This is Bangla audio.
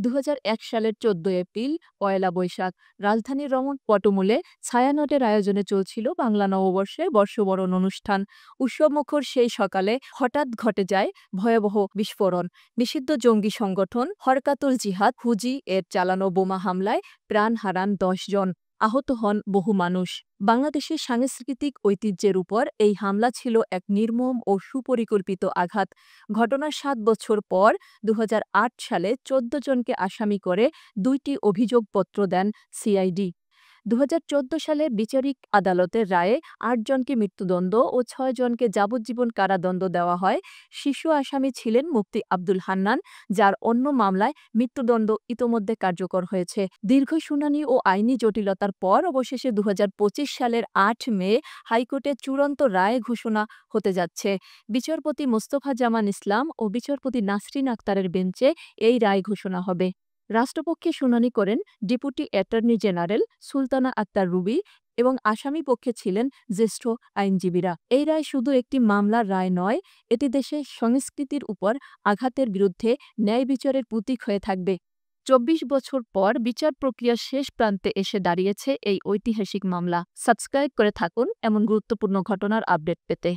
২০০১ সালের ১৪ এপ্রিল পয়লা বৈশাখ রাজধানীর রমন পটমূলে ছায়ানটের আয়োজনে চলছিল বাংলা নববর্ষের বর্ষবরণ অনুষ্ঠান। উৎসবমুখর সেই সকালে হঠাৎ ঘটে যায় ভয়াবহ বিস্ফোরণ। নিষিদ্ধ জঙ্গি সংগঠন হরকাতুল জিহাদ হুজি এর চালানো বোমা হামলায় প্রাণ হারান ১০ জন, আহত হন বহু মানুষ। বাংলাদেশের সাংস্কৃতিক ঐতিহ্যের উপর এই হামলা ছিল এক নির্মম ও সুপরিকল্পিত আঘাত। ঘটনার ৭ বছর পর ২০০৮ সালে ১৪ জনকে আসামি করে ২টি অভিযোগপত্র দেন সিআইডি। ২০১৪ সালে বিচারিক আদালতের রায়ে ৮ জনকে মৃত্যুদণ্ড ও ৬ জনকে যাবজ্জীবন কারাদণ্ড দেওয়া হয়। শীর্ষ আসামি ছিলেন মুফতি আব্দুল হান্নান, যার অন্য মামলায় মৃত্যুদণ্ড ইতোমধ্যে কার্যকর হয়েছে। দীর্ঘ শুনানি ও আইনি জটিলতার পর অবশেষে ২০২৫ সালের ৮ মে হাইকোর্টে চূড়ান্ত রায় ঘোষণা হতে যাচ্ছে। বিচারপতি মোস্তফা জামান ইসলাম ও বিচারপতি নাসরিন আক্তারের বেঞ্চে এই রায় ঘোষণা হবে। রাষ্ট্রপক্ষে শুনানি করেন deputy attorney general Sultana Akter Ruby এবং আসামি পক্ষে ছিলেন জ্যেষ্ঠ আইনজীবীরা। এই রায় শুধু একটি মামলার রায় নয়, এটি দেশের সংস্কৃতির উপর আঘাতের বিরুদ্ধে ন্যায় বিচারের প্রতীক হয়ে থাকবে। ২৪ বছর পর বিচার প্রক্রিয়ার শেষ প্রান্তে এসে দাঁড়িয়েছে এই ঐতিহাসিক মামলা। সাবস্ক্রাইব করে থাকুন এমন গুরুত্বপূর্ণ ঘটনার আপডেট পেতে।